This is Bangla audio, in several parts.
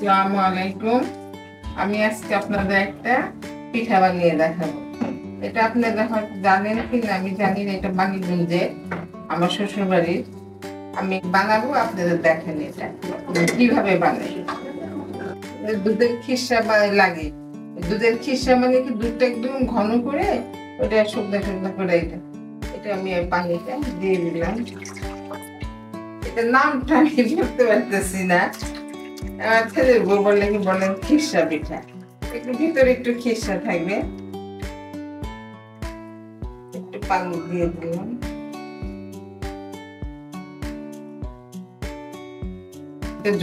আসসালামু আলাইকুম। আমি আজকে আপনাদের একটা পিঠা বানিয়ে দেখাবো। এটা আপনারা হয়তো জানেন কিনা আমি জানি না। এটা মানিকগঞ্জে আমার শ্বশুর বাড়ির। আমি বানাবো, আপনাদের দেখেন এটা কিভাবে বানাই। দুধের খিরসা লাগে। দুধের খিরসা মানে কি, দুধটা একদম ঘন করে ওটা শুকনো শুকনো করে এটা এটা আমি পানিটা দিয়ে দিলাম। এটা নামটা আমি বলতে পারতেছি না। আমার ছেলের বউ বললে কি বলেন খিরসা পিঠা। একটু ভিতরে একটু খিরসা থাকবে। একটু পানি দিয়ে দিলাম।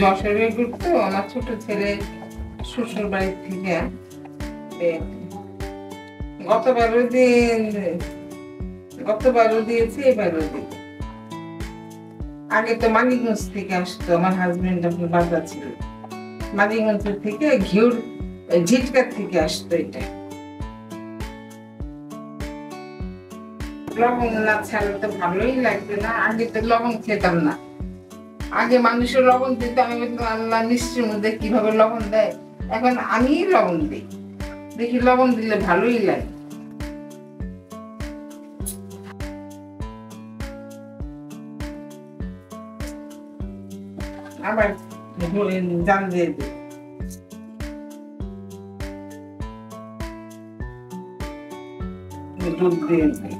যশোরের গুড় তো, আমার ছোট ছেলে শ্বশুর বাড়ি থেকে গতবারও দিয়েছে, এবারও দিই। আগে তো মানিকগঞ্জ থেকে আসতো, আমার হাজবেন্ড যখন বাজার ছিল মানিকগঞ্জ থেকে ঘিউর ঝিটকার থেকে আসতো। এটা লবণ না ছাড়া তো ভালোই লাগবে না। আগে তো লবণ খেতাম না। আগে মানুষের লবণ দিত, আমি বলতাম আল্লাহ মিষ্টির মধ্যে কিভাবে লবণ দেয়। এখন আমি লবণ দিই, দেখি লবণ দিলে ভালোই লাগে। আবার জাল দিয়ে দিই। দুধ দিয়ে দিই।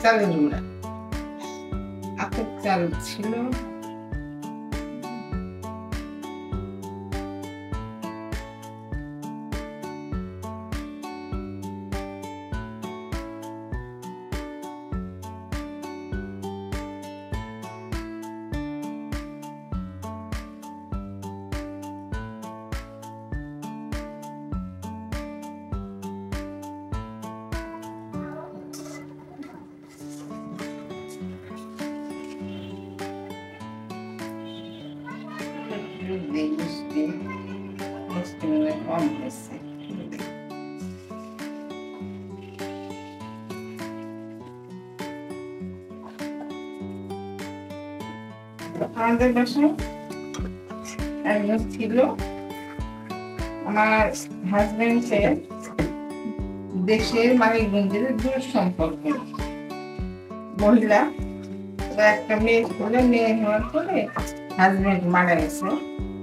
চালের গুঁড়া আতপ চাল ছিল। মিষ্টি কম হয়েছে। আমাদের বাসায় একজন ছিল, আমার হাজবেন্ডের দেশের মানিকগঞ্জের দূর সম্পর্ক মহিলা। একটা মেয়ে হলে, মেয়ে হওয়ার পরে হাজবেন্ড মারা গেছে।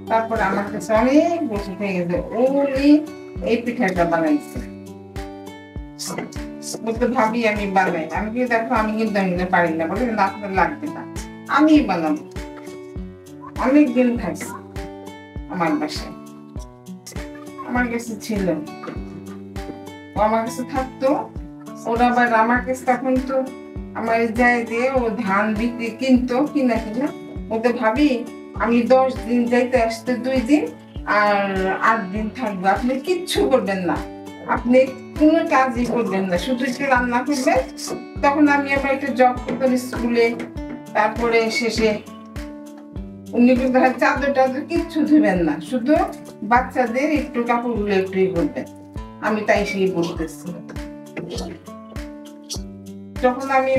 তারপর আমার কাছে অনেক বছর হয়ে গেছে, উনি এই পিঠাটা বানাইছে। বলতে ভাবি আমি বানাই। আমি কি দেখো, আমি কিন্তু পারি না। বলে না, আপনার লাগবে না, আমি বানাবো। অনেকদিন থাকছে আমার বাসায়, আমার কাছে ছিল, ও আমার কাছে থাকতো। ওরা আবার আমার কাছে তখন তো আমার যায় দিয়ে ও ধান বিক্রি কিনতো, কিনা ওতে ভাবি আমি 10 দিন যাইতে আসতে 2 দিন আর 8 দিন থাকবো, আপনি কিচ্ছু করবেন না, আপনি কোনো কাজই করবেন না, শুধু একটু রান্না করবেন। তখন আমি আবার একটা জব করতাম স্কুলে। তারপরে শেষে উনি কিন্তু চাদর টাদর কিচ্ছু ধুবেন না, শুধু বাচ্চাদের একটু কাপড়গুলো একটু করবেন। আমি তাই সেই বলতেছি। যখন আমি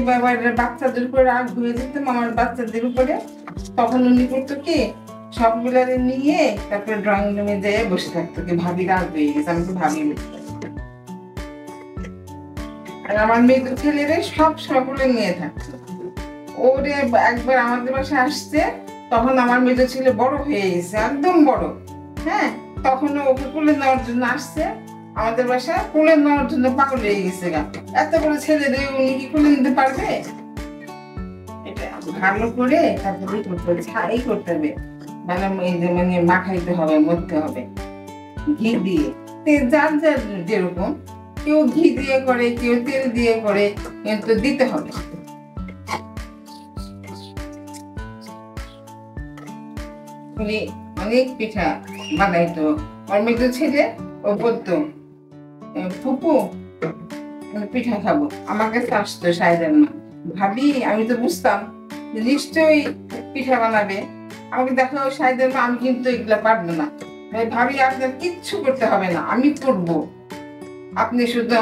বাচ্চাদের উপরে রাগ হয়ে যেতাম, আমার বাচ্চাদের উপরে, তখন উনি করতো কি, সবগুলারে নিয়ে তারপরে ড্রয়িং রুমে যেয়ে বসে থাকতো কি ভাবি রাগ হয়ে গেছে, আমি তো ভাবি। আর আমার মেয়ে তো ছেলেরে সকলে নিয়ে থাকতো। ওরে একবার আমাদের বাসায় আসছে, তখন আমার মেয়ে তো ছেলে বড় হয়ে গেছে, একদম বড়। হ্যাঁ, তখন ওকে কোলে নেওয়ার জন্য আসছে আমাদের বাসায়। কোলে নেওয়ার জন্য পাগল হয়ে গেছে গা। এত বড় ছেলে রে উনি কি কোলে নিতে পারবে? এটা ভালো করে তারপরে ছাই করতে হবে, মানে মাখাইতে হবে, মরতে হবে ঘি দিয়ে। যার যার যেরকম, কেউ ঘি দিয়ে করে, কেউ তেল দিয়ে করে, কিন্তু দিতে হবে। অনেক পিঠা বানাইতো। আর মেয়ে ছেলে ও বলতো ফুপু পিঠা খাবো, আমার কাছে আসতো সাইদের মা। ভাবি আমি তো বুঝতাম নিশ্চয়ই পিঠা বানাবে, আমাকে দেখো শাহিদের মা, আমি কিন্তু এগুলা পারবো না। ভাবি আপনার কিচ্ছু করতে হবে না, আমি করবো, আপনি শুধু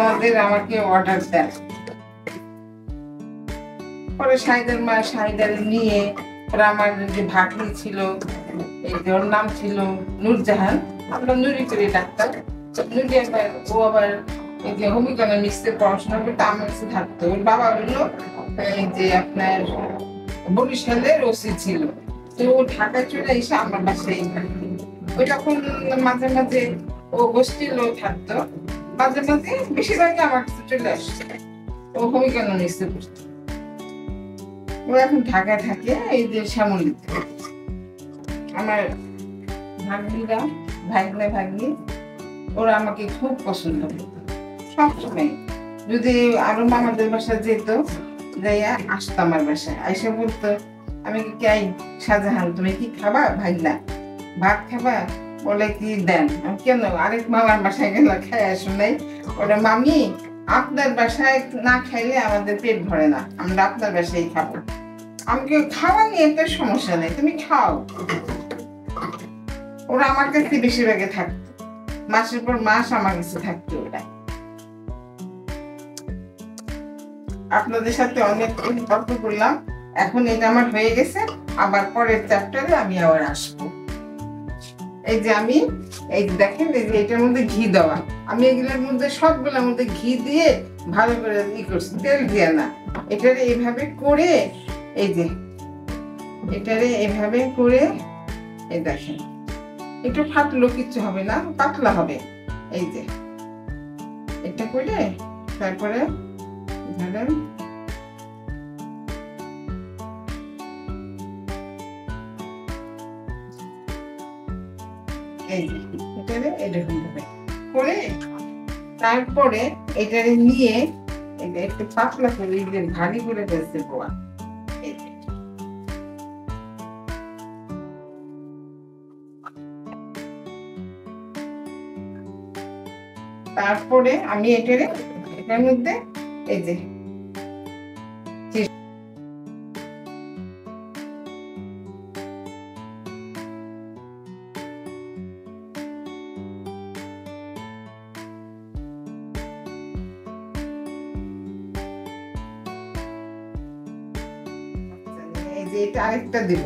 আমাকে অর্ডার দেন। পরে শাহিদের মা শাহিদার নিয়ে, ওরা আমার যে ভাগ্নি ছিল, এই যে ওর নাম ছিল নূরজাহান, আমরা নুরি করে ডাক্তার। নুরি আবার, ও আবার এই যে হোম ইকোনমিক্সে পড়াশোনা করতে আমার কাছে থাকতো। ওর বাবা হলো এই যে আপনার বরিশালের ওসি ছিল। তো ও ঢাকায় চলে এসে আমার বাসায় থাকতো। ওই তখন মাঝে মাঝে ও হোস্টেলেও থাকতো, মাঝে মাঝে বেশিরভাগই আমার কাছে চলে আসতো। ও হোম ইকোনমিক্সে পড়তো। ও এখন ঢাকায় থাকে, এই যে শ্যামলীতে। আমার ভাগ্নিরা, ভাগ্নি, ওরা আমাকে খুব পছন্দ করতো সবসময়। যদি আরো মামাদের বাসায় যেত, যাইয়া আসতো আমার বাসায়, আইসা বলতো, আমি কি শাহজাহান তুমি কি খাবা ভাইলা, ভাত খাবা? বলে কি দেন। আমি কেন, আরেক মামার বাসায় গেলে খাই আসো নাই? ওরা মামি, আপনার বাসায় না খাইলে আমাদের পেট ভরে না, আমরা আপনার বাসায় খাবো। আমাকে খাওয়া নিয়ে তো সমস্যা নেই, তুমি খাও। ওরা আমার কাছে বেশিরভাগে থাকতো, মাসের পর মাস আমার কাছে থাকতো ওরা। আপনাদের সাথে অনেক গল্প করলাম, এখন এটা আমার হয়ে গেছে। আবার পরের চ্যাপ্টারে আমি আবার আসবো। এই যে আমি, এই দেখেন, এই যে এটার মধ্যে ঘি দেওয়া, আমি এগুলোর মধ্যে সবগুলোর মধ্যে ঘি দিয়ে ভালো করে করছি, তেল দিয়ে না। এটারে এইভাবে করে, এই যে এটারে এভাবে করে, এই দেখেন একটু ফাটলো কিচ্ছু হবে না, পাতলা হবে। এই যে এটা করে তারপরে ধরেন এই যে এটারে এরকম ভাবে করে, তারপরে এটারে নিয়ে একটু পাতলা করে ভারী করে বেঁচে পোয়া। তারপরে আমি এটার মধ্যে এই যে এটা আরেকটা দিব,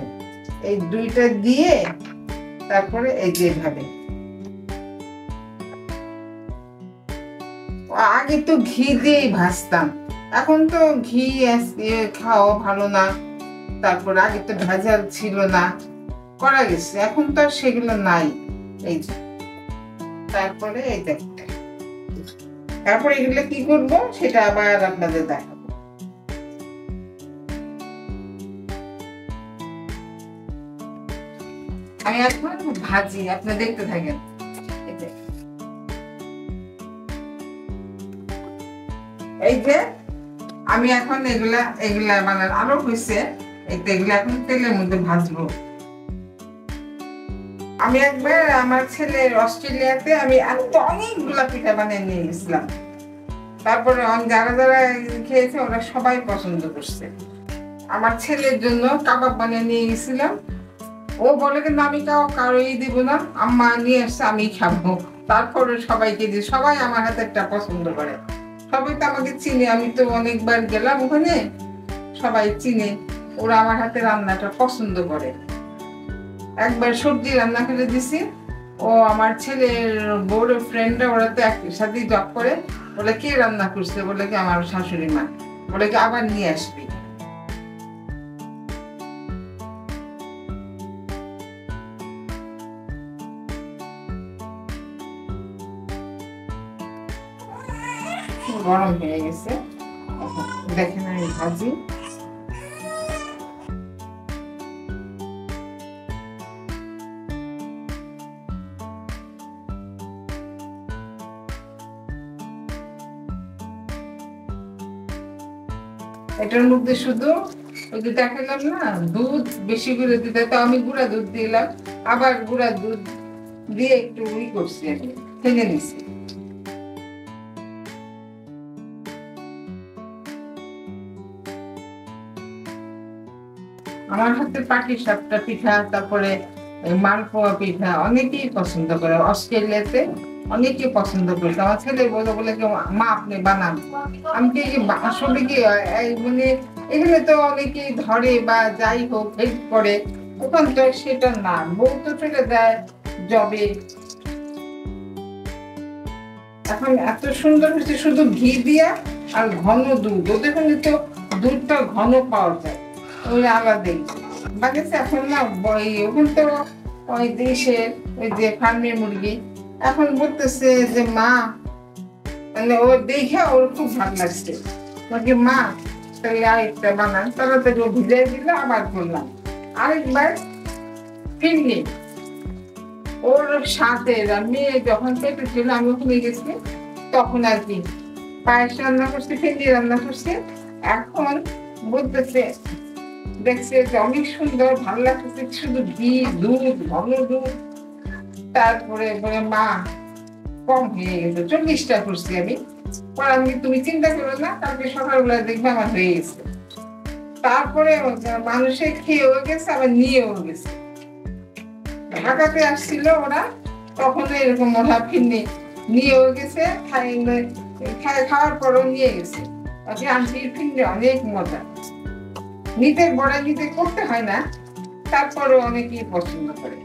এই দুইটা দিয়ে তারপরে এই যে ভাবে। আগে তো ঘি দিয়েই ভাজতাম, এখন তো ঘি খাওয়া ভালো না, তারপর আগে তো ভেজাল ছিল না, করা গেছে, এখন তো আর সেগুলো নাই। এই যে তারপরে এই দেখতে, তারপরে এগুলো কি করব সেটা আবার আপনাদের দেখাবো। আমি এখন ভাজি, আপনি দেখতে থাকেন। এই যে আমি এখন এগুলা মানে আরো হয়েছে, এগুলা এখন তেলের মধ্যে ভাজবো। আমি একবার আমার ছেলের অস্ট্রেলিয়াতে আমি অনেকগুলা পিঠা বানিয়ে নিয়ে গেছিলাম। তারপরে যারা যারা খেয়েছে ওরা সবাই পছন্দ করছে। আমার ছেলের জন্য কাবাব বানিয়ে নিয়ে গেছিলাম। ও বলে কিন্তু আমি কারোই দিব না, আম্মা নিয়ে আসছে আমি খাবো। তারপরে সবাইকে দিই, সবাই আমার হাতে একটা পছন্দ করে। সবাই তো আমাকে চিনে, আমি তো অনেকবার গেলাম ওখানে, সবাই চিনে, ওরা আমার হাতে রান্নাটা পছন্দ করে। একবার সবজি রান্না করে দিছি, ও আমার ছেলের বড় ফ্রেন্ডরা, ওরা তো একসাথেই জব করে, বলে কে রান্না করছে, বলে কি আমার শাশুড়ি মা, বলে কি আবার নিয়ে আসবি। গরম হয়ে গেছে, দেখেন আমি ভাজি। এটার মধ্যে শুধু ওই যে দেখালাম না, দুধ বেশি করে দিতে, তো আমি গুঁড়া দুধ দিলাম, আবার গুঁড়া দুধ দিয়ে একটু করছি, ভেঙে নিছি। আমার হাতে পাটিসাপটা পিঠা, তারপরে মালপোয়া পিঠা অনেকেই পছন্দ করে। অস্ট্রেলিয়াতে অনেকেই পছন্দ করছে। আমার ছেলে বলে বলে কি, মা আপনি বানান। আমি কি আসলে কি মানে এখানে তো অনেকেই ধরে বা যাই হোক হেল্প করে, ওখান তো সেটা না, বউ তো চলে যায় জবে। এখন এত সুন্দর হচ্ছে শুধু ঘি দিয়া আর ঘন দুধ, ওদের ওখানে তো দুধটা ঘন পাওয়া যায়, ওই আলাদাই। বাকি এখন না ওখানে তো ওই দেশের ওই যে ফার্মের মুরগি, এখন বলতেছে যে মা, মানে ও দেখে ওর খুব ভালো লাগছে, বলছে মা তাহলে আরেকটা বানান। তাড়াতাড়ি ও ভিজাই দিলে আবার করলাম আরেকবার ফিরনি। ওর সাথে মেয়ে যখন পেটে ছিল আমি ওখানে গেছি, তখন আর কি পায়েস রান্না করছে, ফেন্ডি রান্না করছে। এখন বলতেছে দেখছে যে অনেক সুন্দর ভালো লাগতেছে, শুধু ঘি দুধ ঘন দুধ। তারপরে বলে মা কম হয়ে গেছে, 40টা করছি আমি। পরে আমি তুমি চিন্তা করো না, কালকে সকালবেলা দেখবে আমার হয়ে গেছে। তারপরে মানুষে খেয়েও গেছে, আবার নিয়েও গেছে। ঢাকাতে আসছিল ওরা, তখন এরকম ওরা ফিরনি নিয়েও গেছে, খাওয়ার পরও নিয়ে গেছে। আন্টির ফিরনি অনেক মজা, নিতে বড় নিতে করতে হয় না, তারপরে অনেকেই পছন্দ করে।